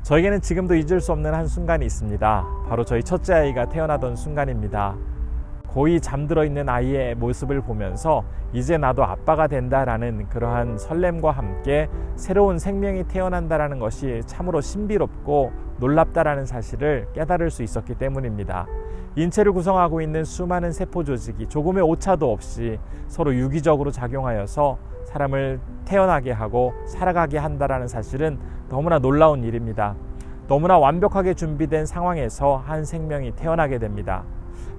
저에게는 지금도 잊을 수 없는 한 순간이 있습니다. 바로 저희 첫째 아이가 태어나던 순간입니다. 고이 잠들어 있는 아이의 모습을 보면서 이제 나도 아빠가 된다라는 그러한 설렘과 함께 새로운 생명이 태어난다라는 것이 참으로 신비롭고 놀랍다라는 사실을 깨달을 수 있었기 때문입니다. 인체를 구성하고 있는 수많은 세포 조직이 조금의 오차도 없이 서로 유기적으로 작용하여서 사람을 태어나게 하고 살아가게 한다라는 사실은 너무나 놀라운 일입니다. 너무나 완벽하게 준비된 상황에서 한 생명이 태어나게 됩니다.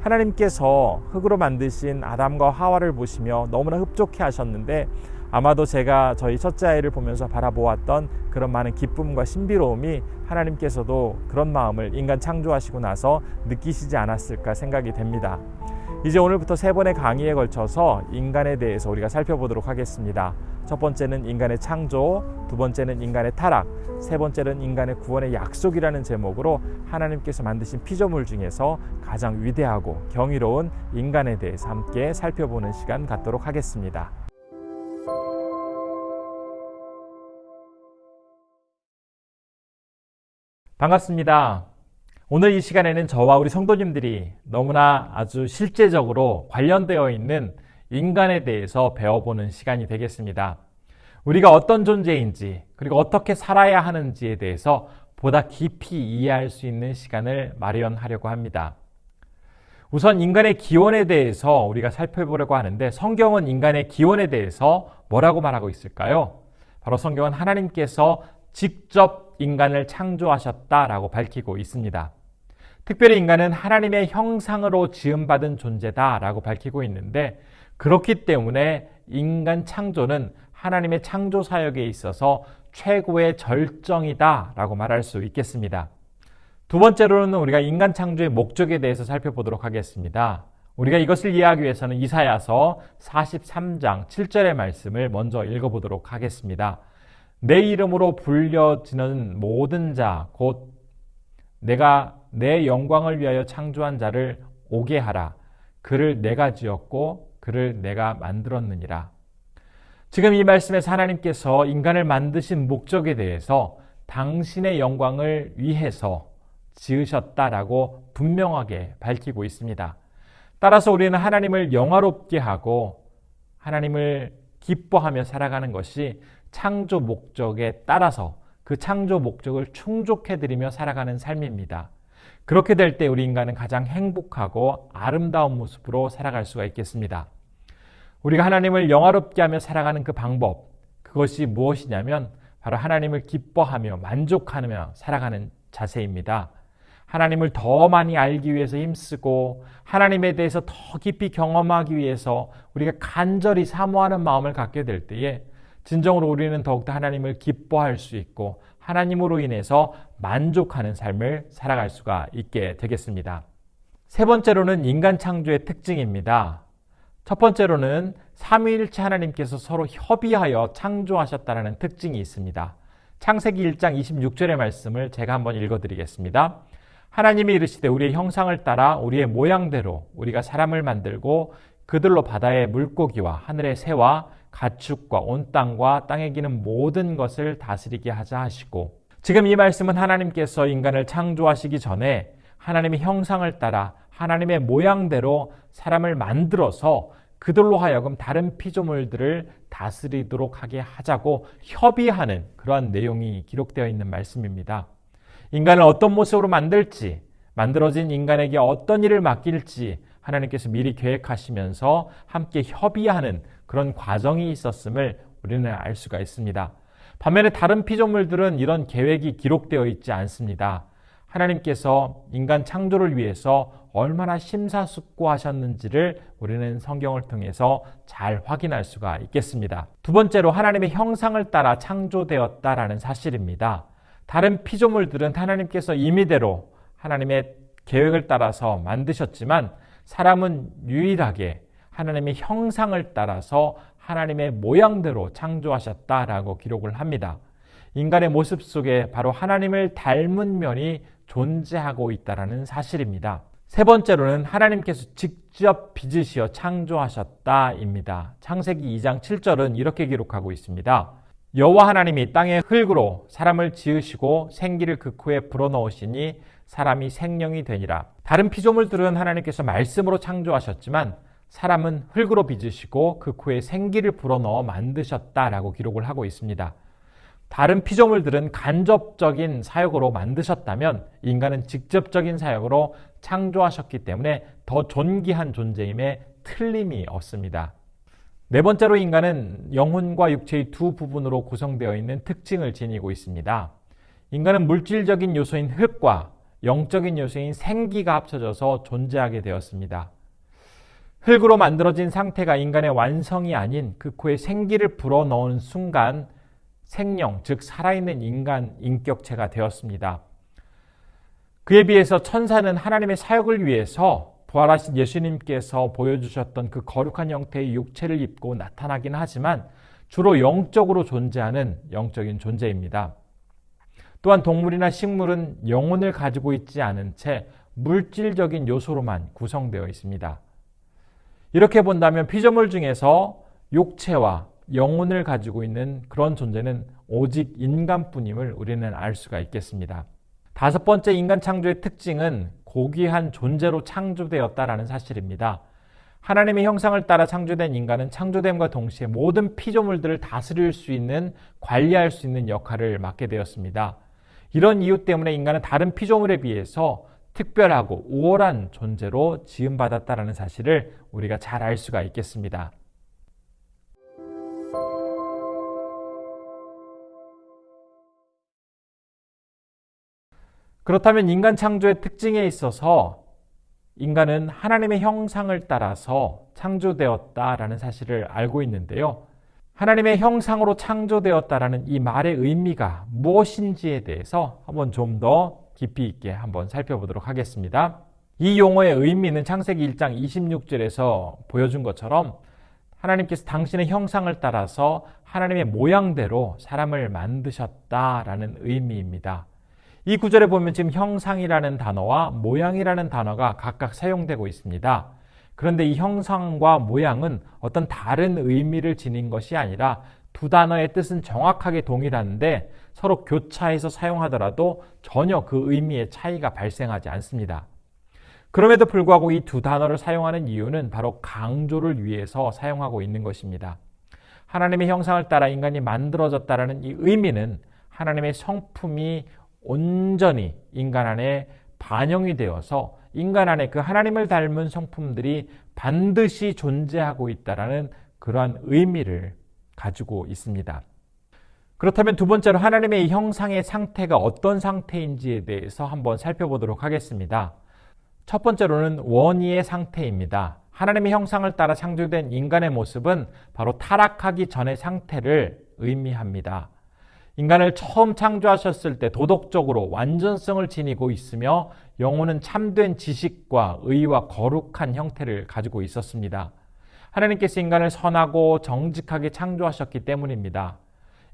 하나님께서 흙으로 만드신 아담과 하와를 보시며 너무나 흡족해 하셨는데, 아마도 제가 저희 첫째 아이를 보면서 바라보았던 그런 많은 기쁨과 신비로움이 하나님께서도 그런 마음을 인간 창조하시고 나서 느끼시지 않았을까 생각이 됩니다. 이제 오늘부터 3번의 강의에 걸쳐서 인간에 대해서 우리가 살펴보도록 하겠습니다. 첫 번째는 인간의 창조, 두 번째는 인간의 타락, 세 번째는 인간의 구원의 약속이라는 제목으로 하나님께서 만드신 피조물 중에서 가장 위대하고 경이로운 인간에 대해서 함께 살펴보는 시간 갖도록 하겠습니다. 반갑습니다. 오늘 이 시간에는 저와 우리 성도님들이 너무나 아주 실제적으로 관련되어 있는 인간에 대해서 배워보는 시간이 되겠습니다. 우리가 어떤 존재인지, 그리고 어떻게 살아야 하는지에 대해서 보다 깊이 이해할 수 있는 시간을 마련하려고 합니다. 우선 인간의 기원에 대해서 우리가 살펴보려고 하는데, 성경은 인간의 기원에 대해서 뭐라고 말하고 있을까요? 바로 성경은 하나님께서 직접 인간을 창조하셨다라고 밝히고 있습니다. 특별히 인간은 하나님의 형상으로 지음받은 존재다라고 밝히고 있는데, 그렇기 때문에 인간 창조는 하나님의 창조 사역에 있어서 최고의 절정이다라고 말할 수 있겠습니다. 두 번째로는 우리가 인간 창조의 목적에 대해서 살펴보도록 하겠습니다. 우리가 이것을 이해하기 위해서는 이사야서 43장 7절의 말씀을 먼저 읽어보도록 하겠습니다. 내 이름으로 불려지는 모든 자, 곧 내가 내 영광을 위하여 창조한 자를 오게 하라. 그를 내가 지었고 그를 내가 만들었느니라. 지금 이 말씀에서 하나님께서 인간을 만드신 목적에 대해서 당신의 영광을 위해서 지으셨다라고 분명하게 밝히고 있습니다. 따라서 우리는 하나님을 영화롭게 하고 하나님을 기뻐하며 살아가는 것이 창조 목적에 따라서 그 창조 목적을 충족해드리며 살아가는 삶입니다. 그렇게 될 때 우리 인간은 가장 행복하고 아름다운 모습으로 살아갈 수가 있겠습니다. 우리가 하나님을 영화롭게 하며 살아가는 그 방법, 그것이 무엇이냐면 바로 하나님을 기뻐하며 만족하며 살아가는 자세입니다. 하나님을 더 많이 알기 위해서 힘쓰고 하나님에 대해서 더 깊이 경험하기 위해서 우리가 간절히 사모하는 마음을 갖게 될 때에 진정으로 우리는 더욱더 하나님을 기뻐할 수 있고 하나님으로 인해서 만족하는 삶을 살아갈 수가 있게 되겠습니다. 세 번째로는 인간 창조의 특징입니다. 첫 번째로는 삼위일체 하나님께서 서로 협의하여 창조하셨다는 특징이 있습니다. 창세기 1장 26절의 말씀을 제가 한번 읽어드리겠습니다. 하나님이 이르시되 우리의 형상을 따라 우리의 모양대로 우리가 사람을 만들고 그들로 바다의 물고기와 하늘의 새와 가축과 온 땅과 땅에 기는 모든 것을 다스리게 하자 하시고, 지금 이 말씀은 하나님께서 인간을 창조하시기 전에 하나님의 형상을 따라 하나님의 모양대로 사람을 만들어서 그들로 하여금 다른 피조물들을 다스리도록 하게 하자고 협의하는 그러한 내용이 기록되어 있는 말씀입니다. 인간을 어떤 모습으로 만들지, 만들어진 인간에게 어떤 일을 맡길지 하나님께서 미리 계획하시면서 함께 협의하는 그런 과정이 있었음을 우리는 알 수가 있습니다. 반면에 다른 피조물들은 이런 계획이 기록되어 있지 않습니다. 하나님께서 인간 창조를 위해서 얼마나 심사숙고하셨는지를 우리는 성경을 통해서 잘 확인할 수가 있겠습니다. 두 번째로 하나님의 형상을 따라 창조되었다라는 사실입니다. 다른 피조물들은 하나님께서 임의대로 하나님의 계획을 따라서 만드셨지만 사람은 유일하게 하나님의 형상을 따라서 하나님의 모양대로 창조하셨다라고 기록을 합니다. 인간의 모습 속에 바로 하나님을 닮은 면이 존재하고 있다는 사실입니다. 세 번째로는 하나님께서 직접 빚으시어 창조하셨다입니다. 창세기 2장 7절은 이렇게 기록하고 있습니다. 여호와 하나님이 땅의 흙으로 사람을 지으시고 생기를 그 코에 불어넣으시니 사람이 생명이 되니라. 다른 피조물들은 하나님께서 말씀으로 창조하셨지만 사람은 흙으로 빚으시고 그 코에 생기를 불어넣어 만드셨다라고 기록을 하고 있습니다. 다른 피조물들은 간접적인 사역으로 만드셨다면 인간은 직접적인 사역으로 창조하셨기 때문에 더 존귀한 존재임에 틀림이 없습니다. 네 번째로 인간은 영혼과 육체의 두 부분으로 구성되어 있는 특징을 지니고 있습니다. 인간은 물질적인 요소인 흙과 영적인 요소인 생기가 합쳐져서 존재하게 되었습니다. 흙으로 만들어진 상태가 인간의 완성이 아닌 그 코에 생기를 불어넣은 순간 생명, 즉 살아있는 인간 인격체가 되었습니다. 그에 비해서 천사는 하나님의 사역을 위해서 부활하신 예수님께서 보여주셨던 그 거룩한 형태의 육체를 입고 나타나긴 하지만 주로 영적으로 존재하는 영적인 존재입니다. 또한 동물이나 식물은 영혼을 가지고 있지 않은 채 물질적인 요소로만 구성되어 있습니다. 이렇게 본다면 피조물 중에서 육체와 영혼을 가지고 있는 그런 존재는 오직 인간뿐임을 우리는 알 수가 있겠습니다. 다섯 번째 인간 창조의 특징은 고귀한 존재로 창조되었다라는 사실입니다. 하나님의 형상을 따라 창조된 인간은 창조됨과 동시에 모든 피조물들을 다스릴 수 있는, 관리할 수 있는 역할을 맡게 되었습니다. 이런 이유 때문에 인간은 다른 피조물에 비해서 특별하고 우월한 존재로 지음받았다라는 사실을 우리가 잘 알 수가 있겠습니다. 그렇다면 인간 창조의 특징에 있어서 인간은 하나님의 형상을 따라서 창조되었다라는 사실을 알고 있는데요. 하나님의 형상으로 창조되었다라는 이 말의 의미가 무엇인지에 대해서 한번 좀 더 깊이 있게 한번 살펴보도록 하겠습니다. 이 용어의 의미는 창세기 1장 26절에서 보여준 것처럼 하나님께서 당신의 형상을 따라서 하나님의 모양대로 사람을 만드셨다라는 의미입니다. 이 구절에 보면 지금 형상이라는 단어와 모양이라는 단어가 각각 사용되고 있습니다. 그런데 이 형상과 모양은 어떤 다른 의미를 지닌 것이 아니라 두 단어의 뜻은 정확하게 동일한데 서로 교차해서 사용하더라도 전혀 그 의미의 차이가 발생하지 않습니다. 그럼에도 불구하고 이 두 단어를 사용하는 이유는 바로 강조를 위해서 사용하고 있는 것입니다. 하나님의 형상을 따라 인간이 만들어졌다라는 이 의미는 하나님의 성품이 온전히 인간 안에 반영이 되어서 인간 안에 그 하나님을 닮은 성품들이 반드시 존재하고 있다라는 그러한 의미를 가지고 있습니다. 그렇다면 두 번째로 하나님의 이 형상의 상태가 어떤 상태인지에 대해서 한번 살펴보도록 하겠습니다. 첫 번째로는 원의의 상태입니다. 하나님의 형상을 따라 창조된 인간의 모습은 바로 타락하기 전의 상태를 의미합니다. 인간을 처음 창조하셨을 때 도덕적으로 완전성을 지니고 있으며 영혼은 참된 지식과 의와 거룩한 형태를 가지고 있었습니다. 하나님께서 인간을 선하고 정직하게 창조하셨기 때문입니다.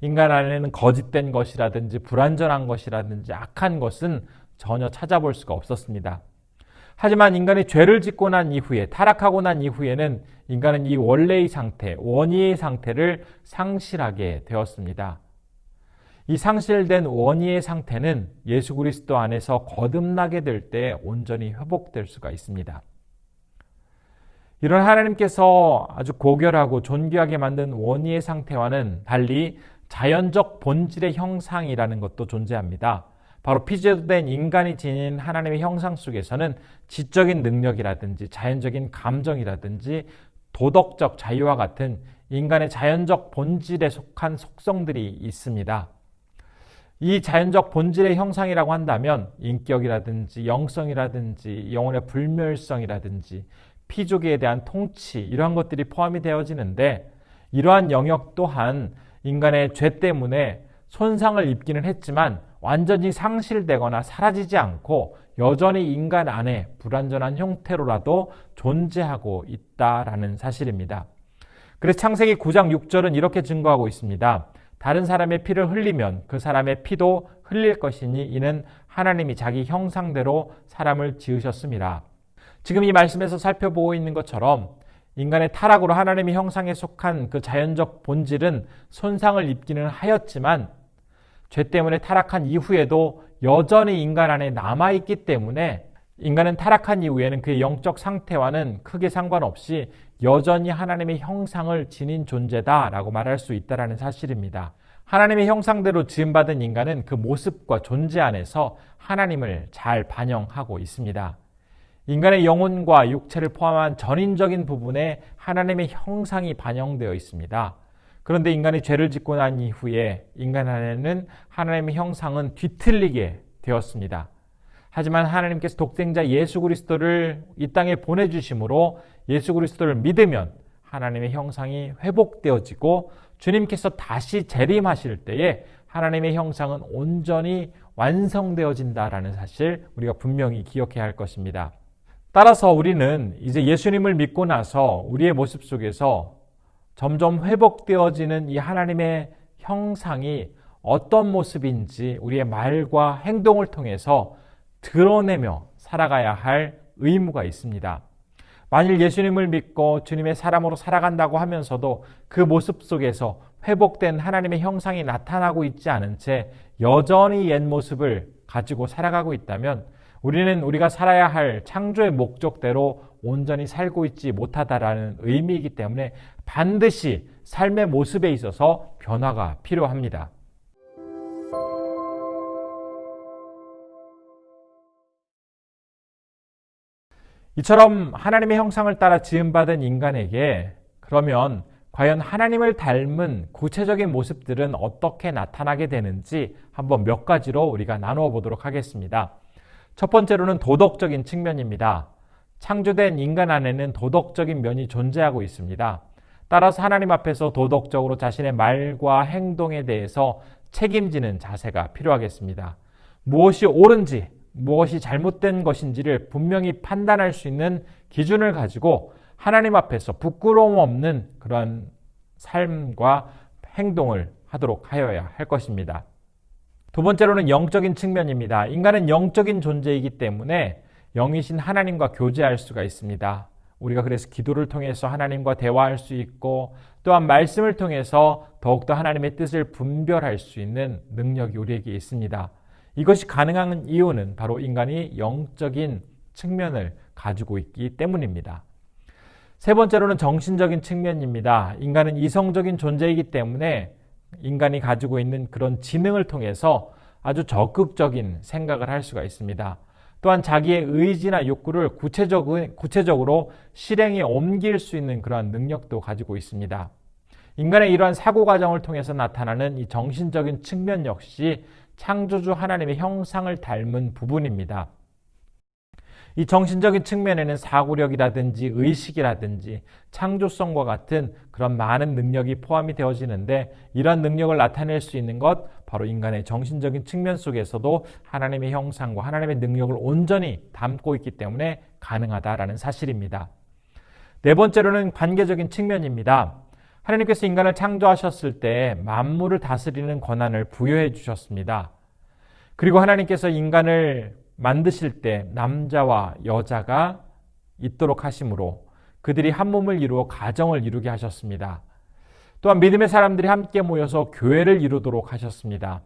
인간 안에는 거짓된 것이라든지 불완전한 것이라든지 악한 것은 전혀 찾아볼 수가 없었습니다. 하지만 인간이 죄를 짓고 난 이후에, 타락하고 난 이후에는 인간은 이 원래의 상태, 원의의 상태를 상실하게 되었습니다. 이 상실된 원의의 상태는 예수 그리스도 안에서 거듭나게 될 때 온전히 회복될 수가 있습니다. 이런 하나님께서 아주 고결하고 존귀하게 만든 원의의 상태와는 달리 자연적 본질의 형상이라는 것도 존재합니다. 바로 피조된 인간이 지닌 하나님의 형상 속에서는 지적인 능력이라든지 자연적인 감정이라든지 도덕적 자유와 같은 인간의 자연적 본질에 속한 속성들이 있습니다. 이 자연적 본질의 형상이라고 한다면 인격이라든지 영성이라든지 영혼의 불멸성이라든지 피조계에 대한 통치, 이러한 것들이 포함이 되어지는데, 이러한 영역 또한 인간의 죄 때문에 손상을 입기는 했지만 완전히 상실되거나 사라지지 않고 여전히 인간 안에 불완전한 형태로라도 존재하고 있다라는 사실입니다. 그래서 창세기 9장 6절은 이렇게 증거하고 있습니다. 다른 사람의 피를 흘리면 그 사람의 피도 흘릴 것이니 이는 하나님이 자기 형상대로 사람을 지으셨음이라. 지금 이 말씀에서 살펴보고 있는 것처럼 인간의 타락으로 하나님의 형상에 속한 그 자연적 본질은 손상을 입기는 하였지만 죄 때문에 타락한 이후에도 여전히 인간 안에 남아있기 때문에 인간은 타락한 이후에는 그의 영적 상태와는 크게 상관없이 여전히 하나님의 형상을 지닌 존재다라고 말할 수 있다는 사실입니다. 하나님의 형상대로 지음받은 인간은 그 모습과 존재 안에서 하나님을 잘 반영하고 있습니다. 인간의 영혼과 육체를 포함한 전인적인 부분에 하나님의 형상이 반영되어 있습니다. 그런데 인간이 죄를 짓고 난 이후에 인간 안에는 하나님의 형상은 뒤틀리게 되었습니다. 하지만 하나님께서 독생자 예수 그리스도를 이 땅에 보내주심으로 예수 그리스도를 믿으면 하나님의 형상이 회복되어지고 주님께서 다시 재림하실 때에 하나님의 형상은 온전히 완성되어진다라는 사실 우리가 분명히 기억해야 할 것입니다. 따라서 우리는 이제 예수님을 믿고 나서 우리의 모습 속에서 점점 회복되어지는 이 하나님의 형상이 어떤 모습인지 우리의 말과 행동을 통해서 드러내며 살아가야 할 의무가 있습니다. 만일 예수님을 믿고 주님의 사람으로 살아간다고 하면서도 그 모습 속에서 회복된 하나님의 형상이 나타나고 있지 않은 채 여전히 옛 모습을 가지고 살아가고 있다면 우리는 우리가 살아야 할 창조의 목적대로 온전히 살고 있지 못하다라는 의미이기 때문에 반드시 삶의 모습에 있어서 변화가 필요합니다. 이처럼 하나님의 형상을 따라 지음받은 인간에게 그러면 과연 하나님을 닮은 구체적인 모습들은 어떻게 나타나게 되는지 한번 몇 가지로 우리가 나누어 보도록 하겠습니다. 첫 번째로는 도덕적인 측면입니다. 창조된 인간 안에는 도덕적인 면이 존재하고 있습니다. 따라서 하나님 앞에서 도덕적으로 자신의 말과 행동에 대해서 책임지는 자세가 필요하겠습니다. 무엇이 옳은지 무엇이 잘못된 것인지를 분명히 판단할 수 있는 기준을 가지고 하나님 앞에서 부끄러움 없는 그런 삶과 행동을 하도록 하여야 할 것입니다. 두 번째로는 영적인 측면입니다. 인간은 영적인 존재이기 때문에 영이신 하나님과 교제할 수가 있습니다. 우리가 그래서 기도를 통해서 하나님과 대화할 수 있고 또한 말씀을 통해서 더욱더 하나님의 뜻을 분별할 수 있는 능력이 우리에게 있습니다. 이것이 가능한 이유는 바로 인간이 영적인 측면을 가지고 있기 때문입니다. 세 번째로는 정신적인 측면입니다. 인간은 이성적인 존재이기 때문에 인간이 가지고 있는 그런 지능을 통해서 아주 적극적인 생각을 할 수가 있습니다. 또한 자기의 의지나 욕구를 구체적으로 실행에 옮길 수 있는 그러한 능력도 가지고 있습니다. 인간의 이러한 사고 과정을 통해서 나타나는 이 정신적인 측면 역시 창조주 하나님의 형상을 닮은 부분입니다. 이 정신적인 측면에는 사고력이라든지 의식이라든지 창조성과 같은 그런 많은 능력이 포함이 되어지는데 이런 능력을 나타낼 수 있는 것 바로 인간의 정신적인 측면 속에서도 하나님의 형상과 하나님의 능력을 온전히 담고 있기 때문에 가능하다라는 사실입니다. 네 번째로는 관계적인 측면입니다. 하나님께서 인간을 창조하셨을 때 만물을 다스리는 권한을 부여해 주셨습니다. 그리고 하나님께서 인간을 만드실 때 남자와 여자가 있도록 하심으로 그들이 한 몸을 이루어 가정을 이루게 하셨습니다. 또한 믿음의 사람들이 함께 모여서 교회를 이루도록 하셨습니다.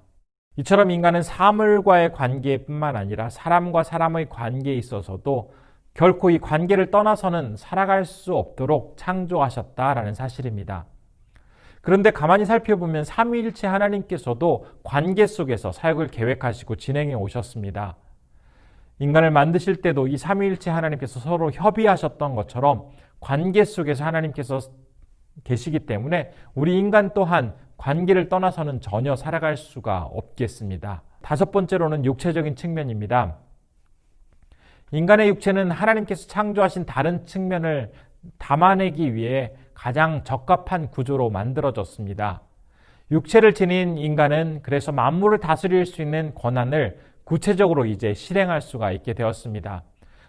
이처럼 인간은 사물과의 관계뿐만 아니라 사람과 사람의 관계에 있어서도 결코 이 관계를 떠나서는 살아갈 수 없도록 창조하셨다라는 사실입니다. 그런데 가만히 살펴보면 삼위일체 하나님께서도 관계 속에서 사역을 계획하시고 진행해 오셨습니다. 인간을 만드실 때도 이 삼위일체 하나님께서 서로 협의하셨던 것처럼 관계 속에서 하나님께서 계시기 때문에 우리 인간 또한 관계를 떠나서는 전혀 살아갈 수가 없겠습니다. 다섯 번째로는 육체적인 측면입니다. 인간의 육체는 하나님께서 창조하신 다른 측면을 담아내기 위해 가장 적합한 구조로 만들어졌습니다. 육체를 지닌 인간은 그래서 만물을 다스릴 수 있는 권한을 구체적으로 이제 실행할 수가 있게 되었습니다.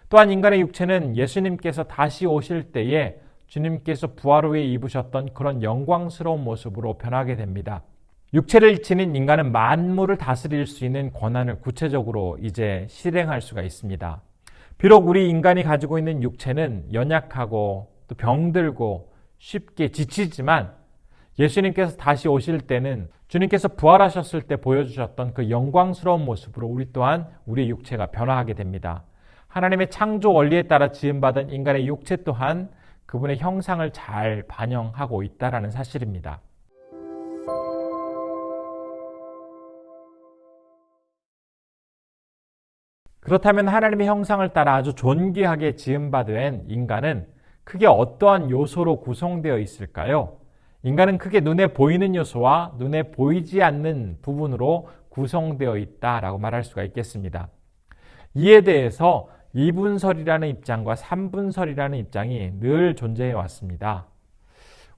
또한 인간의 육체는 예수님께서 다시 오실 때에 주님께서 부활 후에 입으셨던 그런 영광스러운 모습으로 변하게 됩니다. 육체를 지닌 인간은 만물을 다스릴 수 있는 권한을 구체적으로 이제 실행할 수가 있습니다. 비록 우리 인간이 가지고 있는 육체는 연약하고 또 병들고 쉽게 지치지만 예수님께서 다시 오실 때는 주님께서 부활하셨을 때 보여주셨던 그 영광스러운 모습으로 우리 또한 우리의 육체가 변화하게 됩니다. 하나님의 창조 원리에 따라 지음받은 인간의 육체 또한 그분의 형상을 잘 반영하고 있다는 사실입니다. 그렇다면 하나님의 형상을 따라 아주 존귀하게 지음받은 인간은 크게 어떠한 요소로 구성되어 있을까요? 인간은 크게 눈에 보이는 요소와 눈에 보이지 않는 부분으로 구성되어 있다라고 말할 수가 있겠습니다. 이에 대해서 2분설이라는 입장과 3분설이라는 입장이 늘 존재해 왔습니다.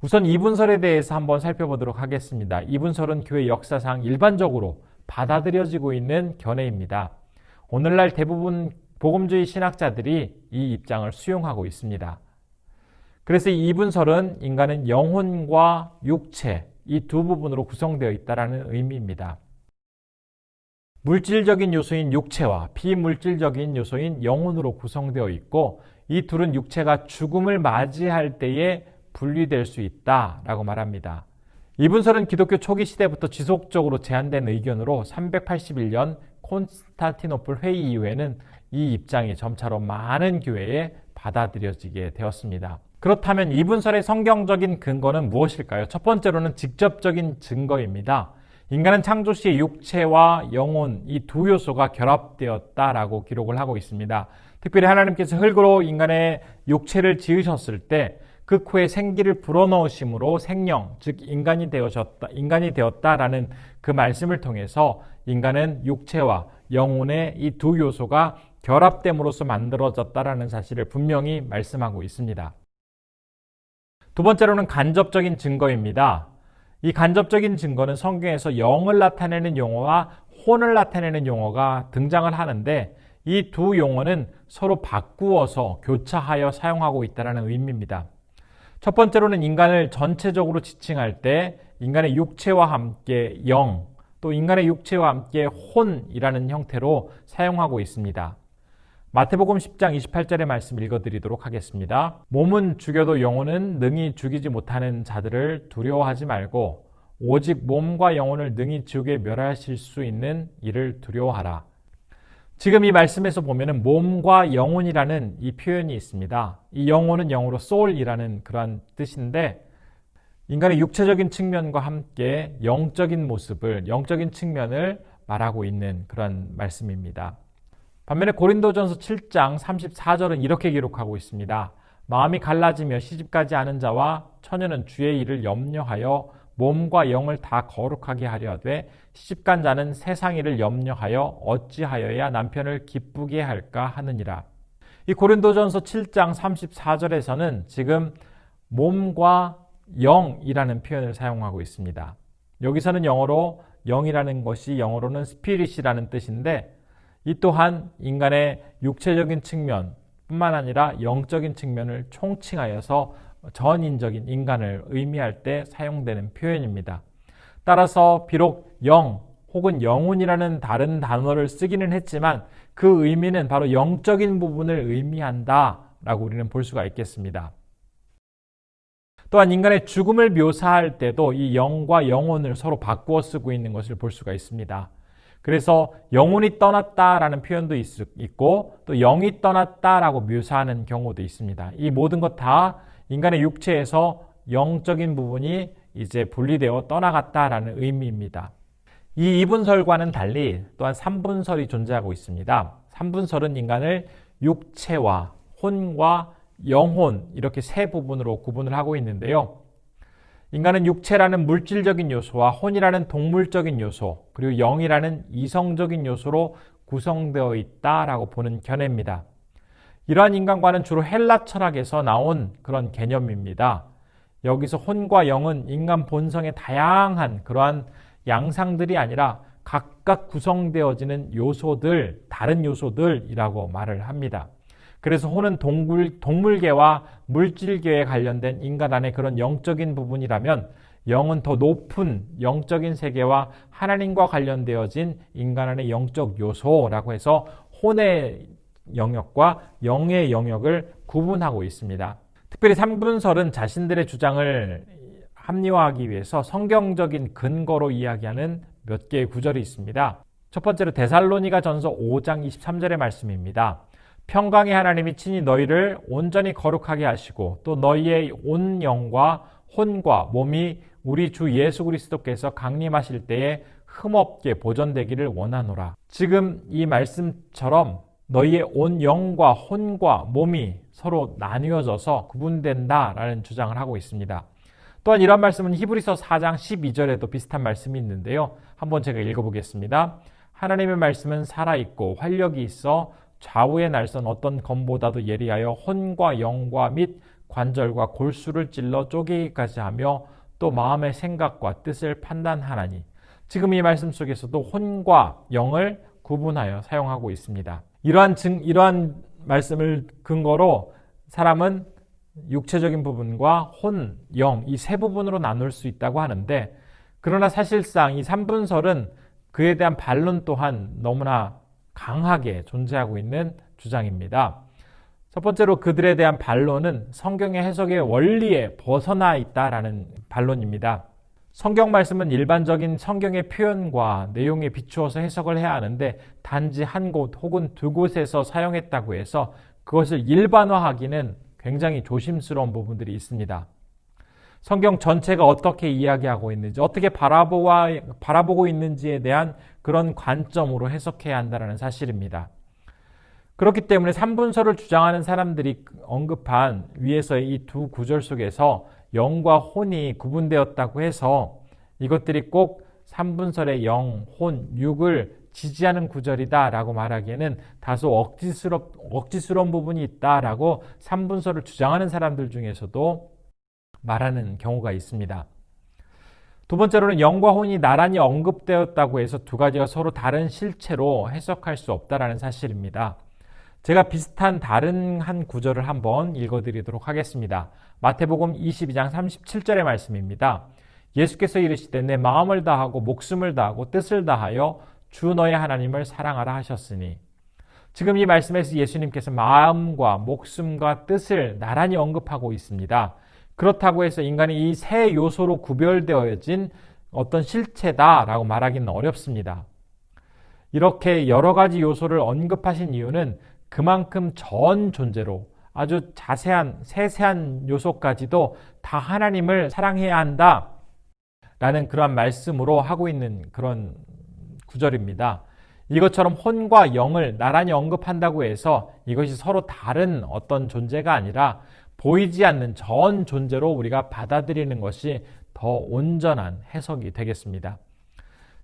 우선 2분설에 대해서 한번 살펴보도록 하겠습니다. 2분설은 교회 역사상 일반적으로 받아들여지고 있는 견해입니다. 오늘날 대부분 복음주의 신학자들이 이 입장을 수용하고 있습니다. 그래서 이 2분설은 인간은 영혼과 육체 이 두 부분으로 구성되어 있다는 의미입니다. 물질적인 요소인 육체와 비물질적인 요소인 영혼으로 구성되어 있고 이 둘은 육체가 죽음을 맞이할 때에 분리될 수 있다라고 말합니다. 2분설은 기독교 초기 시대부터 지속적으로 제한된 의견으로 381년 콘스탄티노플 회의 이후에는 이 입장이 점차로 많은 교회에 받아들여지게 되었습니다. 그렇다면 2분설의 성경적인 근거는 무엇일까요? 첫 번째로는 직접적인 증거입니다. 인간은 창조 시에 육체와 영혼 이 두 요소가 결합되었다라고 기록을 하고 있습니다. 특별히 하나님께서 흙으로 인간의 육체를 지으셨을 때 그 코에 생기를 불어넣으심으로 생명, 즉 인간이 되었다라는 그 말씀을 통해서 인간은 육체와 영혼의 이 두 요소가 결합됨으로써 만들어졌다라는 사실을 분명히 말씀하고 있습니다. 두 번째로는 간접적인 증거입니다. 이 간접적인 증거는 성경에서 영을 나타내는 용어와 혼을 나타내는 용어가 등장을 하는데 이 두 용어는 서로 바꾸어서 교차하여 사용하고 있다는 의미입니다. 첫 번째로는 인간을 전체적으로 지칭할 때 인간의 육체와 함께 영, 또 인간의 육체와 함께 혼이라는 형태로 사용하고 있습니다. 마태복음 10장 28절의 말씀 읽어드리도록 하겠습니다. 몸은 죽여도 영혼은 능히 죽이지 못하는 자들을 두려워하지 말고 오직 몸과 영혼을 능히 지옥에 멸하실 수 있는 이를 두려워하라. 지금 이 말씀에서 보면은 몸과 영혼이라는 이 표현이 있습니다. 이 영혼은 영어로 soul이라는 그런 뜻인데 인간의 육체적인 측면과 함께 영적인 모습을, 영적인 측면을 말하고 있는 그런 말씀입니다. 반면에 고린도전서 7장 34절은 이렇게 기록하고 있습니다. 마음이 갈라지며 시집가지 않은 자와 처녀는 주의 일을 염려하여 몸과 영을 다 거룩하게 하려 하되 시집간 자는 세상 일을 염려하여 어찌하여야 남편을 기쁘게 할까 하느니라. 이 고린도전서 7장 34절에서는 지금 몸과 영이라는 표현을 사용하고 있습니다. 여기서는 영어로 영이라는 것이 영어로는 스피릿이라는 뜻인데 이 또한 인간의 육체적인 측면 뿐만 아니라 영적인 측면을 총칭하여서 전인적인 인간을 의미할 때 사용되는 표현입니다. 따라서 비록 영 혹은 영혼이라는 다른 단어를 쓰기는 했지만 그 의미는 바로 영적인 부분을 의미한다라고 우리는 볼 수가 있겠습니다. 또한 인간의 죽음을 묘사할 때도 이 영과 영혼을 서로 바꾸어 쓰고 있는 것을 볼 수가 있습니다. 그래서 영혼이 떠났다라는 표현도 있고 또 영이 떠났다라고 묘사하는 경우도 있습니다. 이 모든 것 다 인간의 육체에서 영적인 부분이 이제 분리되어 떠나갔다라는 의미입니다. 이 2분설과는 달리 또한 3분설이 존재하고 있습니다. 3분설은 인간을 육체와 혼과 영혼 이렇게 세 부분으로 구분을 하고 있는데요. 인간은 육체라는 물질적인 요소와 혼이라는 동물적인 요소, 그리고 영이라는 이성적인 요소로 구성되어 있다라고 보는 견해입니다. 이러한 인간과는 주로 헬라 철학에서 나온 그런 개념입니다. 여기서 혼과 영은 인간 본성의 다양한 그러한 양상들이 아니라 각각 구성되어지는 요소들, 다른 요소들이라고 말을 합니다. 그래서 혼은 동물계와 물질계에 관련된 인간 안의 그런 영적인 부분이라면 영은 더 높은 영적인 세계와 하나님과 관련되어진 인간 안의 영적 요소라고 해서 혼의 영역과 영의 영역을 구분하고 있습니다. 특별히 3분설은 자신들의 주장을 합리화하기 위해서 성경적인 근거로 이야기하는 몇 개의 구절이 있습니다. 첫 번째로 데살로니가 전서 5장 23절의 말씀입니다. 평강의 하나님이 친히 너희를 온전히 거룩하게 하시고 또 너희의 온 영과 혼과 몸이 우리 주 예수 그리스도께서 강림하실 때에 흠없게 보존되기를 원하노라. 지금 이 말씀처럼 너희의 온 영과 혼과 몸이 서로 나뉘어져서 구분된다라는 주장을 하고 있습니다. 또한 이런 말씀은 히브리서 4장 12절에도 비슷한 말씀이 있는데요. 한번 제가 읽어보겠습니다. 하나님의 말씀은 살아있고 활력이 있어 좌우에 날선 어떤 검보다도 예리하여 혼과 영과 및 관절과 골수를 찔러 쪼개기까지 하며 또 마음의 생각과 뜻을 판단하나니. 지금 이 말씀 속에서도 혼과 영을 구분하여 사용하고 있습니다. 이러한 말씀을 근거로 사람은 육체적인 부분과 혼, 영, 이 세 부분으로 나눌 수 있다고 하는데, 그러나 사실상 이 3분설은 그에 대한 반론 또한 너무나 강하게 존재하고 있는 주장입니다. 첫 번째로 그들에 대한 반론은 성경의 해석의 원리에 벗어나 있다라는 반론입니다. 성경 말씀은 일반적인 성경의 표현과 내용에 비추어서 해석을 해야 하는데 단지 한 곳 혹은 두 곳에서 사용했다고 해서 그것을 일반화하기는 굉장히 조심스러운 부분들이 있습니다. 성경 전체가 어떻게 이야기하고 있는지, 어떻게 바라보고 있는지에 대한 그런 관점으로 해석해야 한다는 사실입니다. 그렇기 때문에 3분설을 주장하는 사람들이 언급한 위에서의 이 두 구절 속에서 영과 혼이 구분되었다고 해서 이것들이 꼭 3분설의 영, 혼, 육을 지지하는 구절이다라고 말하기에는 다소 억지스러운 부분이 있다라고 3분설을 주장하는 사람들 중에서도 말하는 경우가 있습니다. 두 번째로는 영과 혼이 나란히 언급되었다고 해서 두 가지가 서로 다른 실체로 해석할 수 없다라는 사실입니다. 제가 비슷한 다른 한 구절을 한번 읽어드리도록 하겠습니다. 마태복음 22장 37절의 말씀입니다. 예수께서 이르시되 내 마음을 다하고 목숨을 다하고 뜻을 다하여 주 너의 하나님을 사랑하라 하셨으니. 지금 이 말씀에서 예수님께서 마음과 목숨과 뜻을 나란히 언급하고 있습니다. 그렇다고 해서 인간이 이 세 요소로 구별되어진 어떤 실체다라고 말하기는 어렵습니다. 이렇게 여러 가지 요소를 언급하신 이유는 그만큼 전 존재로 아주 자세한 세세한 요소까지도 다 하나님을 사랑해야 한다라는 그런 말씀으로 하고 있는 그런 구절입니다. 이것처럼 혼과 영을 나란히 언급한다고 해서 이것이 서로 다른 어떤 존재가 아니라 보이지 않는 전 존재로 우리가 받아들이는 것이 더 온전한 해석이 되겠습니다.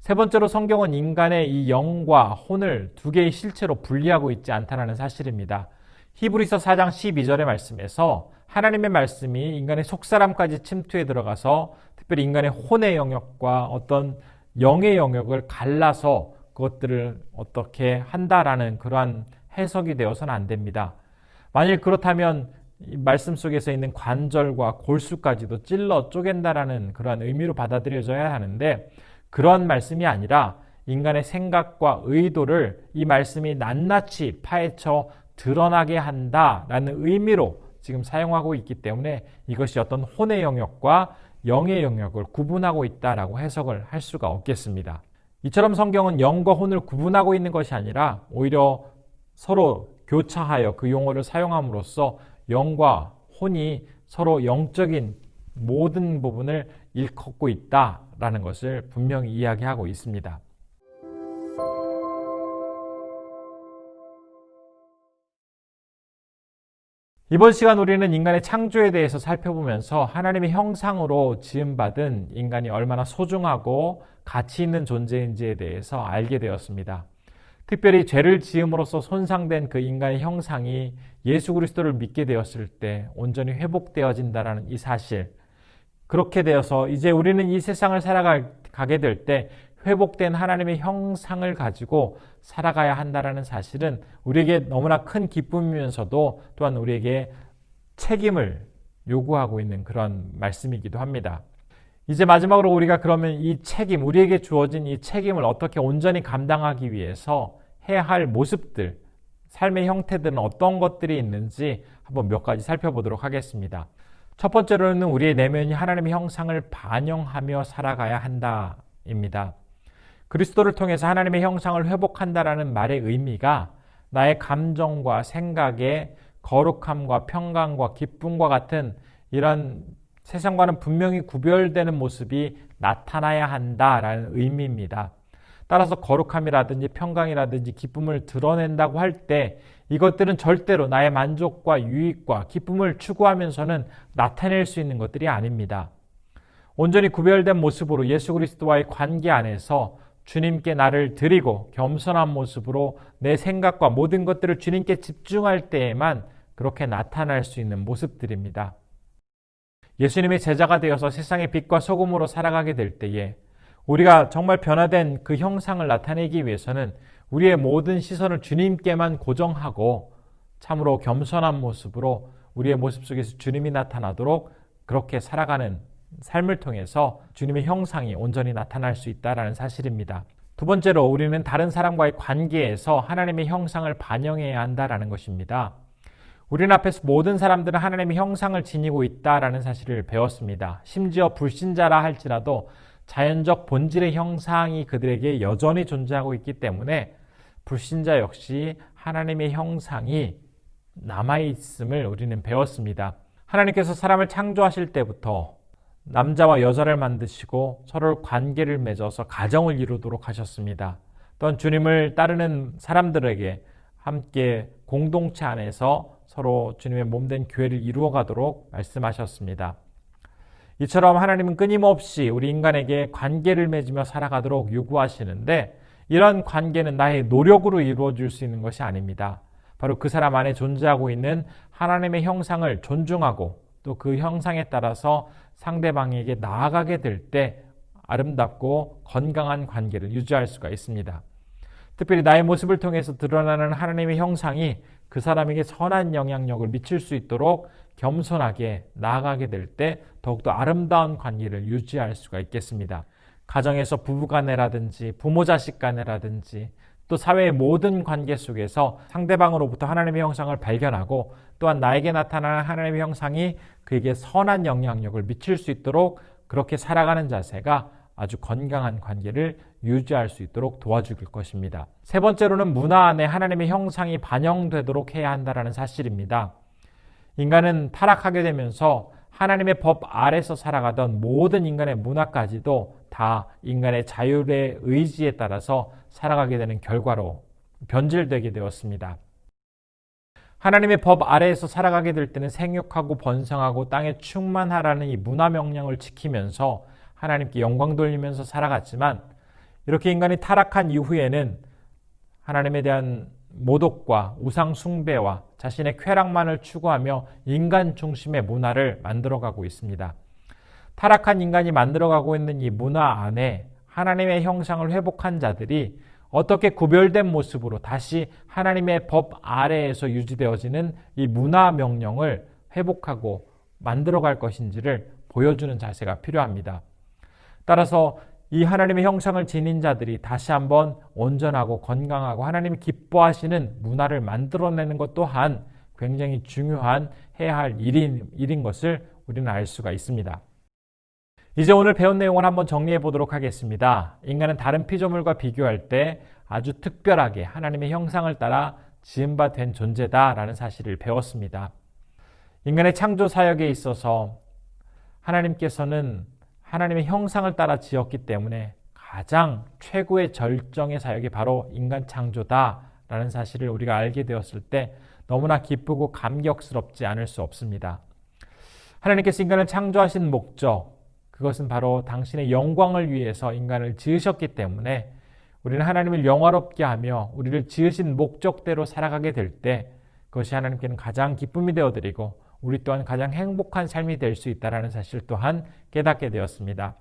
세 번째로 성경은 인간의 이 영과 혼을 두 개의 실체로 분리하고 있지 않다는 사실입니다. 히브리서 4장 12절의 말씀에서 하나님의 말씀이 인간의 속사람까지 침투해 들어가서 특별히 인간의 혼의 영역과 어떤 영의 영역을 갈라서 그것들을 어떻게 한다라는 그러한 해석이 되어서는 안 됩니다. 만일 그렇다면 이 말씀 속에서 있는 관절과 골수까지도 찔러 쪼갠다라는 그러한 의미로 받아들여져야 하는데 그런 말씀이 아니라 인간의 생각과 의도를 이 말씀이 낱낱이 파헤쳐 드러나게 한다라는 의미로 지금 사용하고 있기 때문에 이것이 어떤 혼의 영역과 영의 영역을 구분하고 있다라고 해석을 할 수가 없겠습니다. 이처럼 성경은 영과 혼을 구분하고 있는 것이 아니라 오히려 서로 교차하여 그 용어를 사용함으로써 영과 혼이 서로 영적인 모든 부분을 일컫고 있다라는 것을 분명히 이야기하고 있습니다. 이번 시간 우리는 인간의 창조에 대해서 살펴보면서 하나님의 형상으로 지음받은 인간이 얼마나 소중하고 가치 있는 존재인지에 대해서 알게 되었습니다. 특별히 죄를 지음으로써 손상된 그 인간의 형상이 예수 그리스도를 믿게 되었을 때 온전히 회복되어진다는 이 사실, 그렇게 되어서 이제 우리는 이 세상을 살아가게 될 때 회복된 하나님의 형상을 가지고 살아가야 한다는 사실은 우리에게 너무나 큰 기쁨이면서도 또한 우리에게 책임을 요구하고 있는 그런 말씀이기도 합니다. 이제 마지막으로 우리가 그러면 이 책임, 우리에게 주어진 이 책임을 어떻게 온전히 감당하기 위해서 해야 할 모습들, 삶의 형태들은 어떤 것들이 있는지 한번 몇 가지 살펴보도록 하겠습니다. 첫 번째로는 우리의 내면이 하나님의 형상을 반영하며 살아가야 한다입니다. 그리스도를 통해서 하나님의 형상을 회복한다라는 말의 의미가 나의 감정과 생각의 거룩함과 평강과 기쁨과 같은 이런 세상과는 분명히 구별되는 모습이 나타나야 한다라는 의미입니다. 따라서 거룩함이라든지 평강이라든지 기쁨을 드러낸다고 할 때 이것들은 절대로 나의 만족과 유익과 기쁨을 추구하면서는 나타낼 수 있는 것들이 아닙니다. 온전히 구별된 모습으로 예수 그리스도와의 관계 안에서 주님께 나를 드리고 겸손한 모습으로 내 생각과 모든 것들을 주님께 집중할 때에만 그렇게 나타날 수 있는 모습들입니다. 예수님의 제자가 되어서 세상의 빛과 소금으로 살아가게 될 때에 우리가 정말 변화된 그 형상을 나타내기 위해서는 우리의 모든 시선을 주님께만 고정하고 참으로 겸손한 모습으로 우리의 모습 속에서 주님이 나타나도록 그렇게 살아가는 삶을 통해서 주님의 형상이 온전히 나타날 수 있다는 사실입니다. 두 번째로 우리는 다른 사람과의 관계에서 하나님의 형상을 반영해야 한다는 것입니다. 우리는 앞에서 모든 사람들은 하나님의 형상을 지니고 있다는 사실을 배웠습니다. 심지어 불신자라 할지라도 자연적 본질의 형상이 그들에게 여전히 존재하고 있기 때문에 불신자 역시 하나님의 형상이 남아있음을 우리는 배웠습니다. 하나님께서 사람을 창조하실 때부터 남자와 여자를 만드시고 서로 관계를 맺어서 가정을 이루도록 하셨습니다. 또한 주님을 따르는 사람들에게 함께 공동체 안에서 서로 주님의 몸된 교회를 이루어가도록 말씀하셨습니다. 이처럼 하나님은 끊임없이 우리 인간에게 관계를 맺으며 살아가도록 요구하시는데 이런 관계는 나의 노력으로 이루어질 수 있는 것이 아닙니다. 바로 그 사람 안에 존재하고 있는 하나님의 형상을 존중하고 또 그 형상에 따라서 상대방에게 나아가게 될 때 아름답고 건강한 관계를 유지할 수가 있습니다. 특별히 나의 모습을 통해서 드러나는 하나님의 형상이 그 사람에게 선한 영향력을 미칠 수 있도록 겸손하게 나아가게 될 때 더욱더 아름다운 관계를 유지할 수가 있겠습니다. 가정에서 부부간에라든지 부모 자식 간에라든지 또 사회의 모든 관계 속에서 상대방으로부터 하나님의 형상을 발견하고 또한 나에게 나타나는 하나님의 형상이 그에게 선한 영향력을 미칠 수 있도록 그렇게 살아가는 자세가 아주 건강한 관계를 유지할 수 있도록 도와줄 것입니다. 세 번째로는 문화 안에 하나님의 형상이 반영되도록 해야 한다는 사실입니다. 인간은 타락하게 되면서 하나님의 법 아래서 살아가던 모든 인간의 문화까지도 다 인간의 자율의 의지에 따라서 살아가게 되는 결과로 변질되게 되었습니다. 하나님의 법 아래에서 살아가게 될 때는 생육하고 번성하고 땅에 충만하라는 이 문화 명령을 지키면서 하나님께 영광 돌리면서 살아갔지만 이렇게 인간이 타락한 이후에는 하나님에 대한 모독과 우상 숭배와 자신의 쾌락만을 추구하며 인간 중심의 문화를 만들어가고 있습니다. 타락한 인간이 만들어가고 있는 이 문화 안에 하나님의 형상을 회복한 자들이 어떻게 구별된 모습으로 다시 하나님의 법 아래에서 유지되어지는 이 문화 명령을 회복하고 만들어갈 것인지를 보여주는 자세가 필요합니다. 따라서 이 하나님의 형상을 지닌 자들이 다시 한번 온전하고 건강하고 하나님이 기뻐하시는 문화를 만들어내는 것 또한 굉장히 중요한 해야 할 일인 것을 우리는 알 수가 있습니다. 이제 오늘 배운 내용을 한번 정리해 보도록 하겠습니다. 인간은 다른 피조물과 비교할 때 아주 특별하게 하나님의 형상을 따라 지은 바 된 존재다라는 사실을 배웠습니다. 인간의 창조 사역에 있어서 하나님께서는 하나님의 형상을 따라 지었기 때문에 가장 최고의 절정의 사역이 바로 인간 창조다라는 사실을 우리가 알게 되었을 때 너무나 기쁘고 감격스럽지 않을 수 없습니다. 하나님께서 인간을 창조하신 목적, 그것은 바로 당신의 영광을 위해서 인간을 지으셨기 때문에 우리는 하나님을 영화롭게 하며 우리를 지으신 목적대로 살아가게 될 때 그것이 하나님께는 가장 기쁨이 되어드리고 우리 또한 가장 행복한 삶이 될 수 있다는 사실 또한 깨닫게 되었습니다.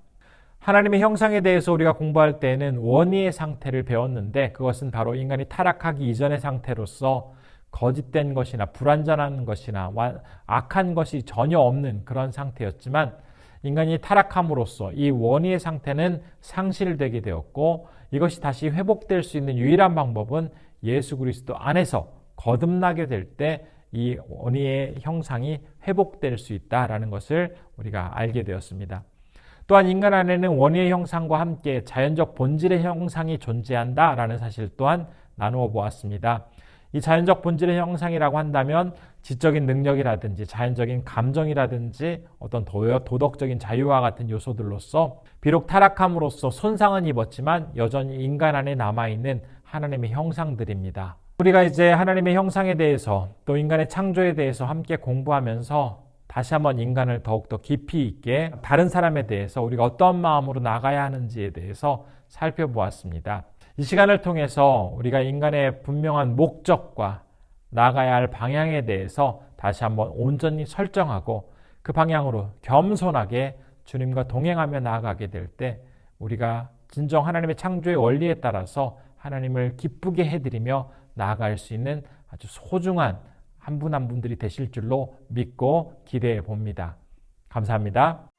하나님의 형상에 대해서 우리가 공부할 때에는 원의의 상태를 배웠는데 그것은 바로 인간이 타락하기 이전의 상태로서 거짓된 것이나 불완전한 것이나 악한 것이 전혀 없는 그런 상태였지만 인간이 타락함으로써 이 원의의 상태는 상실되게 되었고 이것이 다시 회복될 수 있는 유일한 방법은 예수 그리스도 안에서 거듭나게 될 때 이 원의의 형상이 회복될 수 있다라는 것을 우리가 알게 되었습니다. 또한 인간 안에는 원의의 형상과 함께 자연적 본질의 형상이 존재한다라는 사실 또한 나누어 보았습니다. 이 자연적 본질의 형상이라고 한다면 지적인 능력이라든지 자연적인 감정이라든지 어떤 도덕적인 자유와 같은 요소들로서 비록 타락함으로써 손상은 입었지만 여전히 인간 안에 남아있는 하나님의 형상들입니다. 우리가 이제 하나님의 형상에 대해서 또 인간의 창조에 대해서 함께 공부하면서 다시 한번 인간을 더욱더 깊이 있게 다른 사람에 대해서 우리가 어떤 마음으로 나가야 하는지에 대해서 살펴보았습니다. 이 시간을 통해서 우리가 인간의 분명한 목적과 나아가야 할 방향에 대해서 다시 한번 온전히 설정하고 그 방향으로 겸손하게 주님과 동행하며 나아가게 될 때 우리가 진정 하나님의 창조의 원리에 따라서 하나님을 기쁘게 해드리며 나아갈 수 있는 아주 소중한 한 분 한 분들이 되실 줄로 믿고 기대해 봅니다. 감사합니다.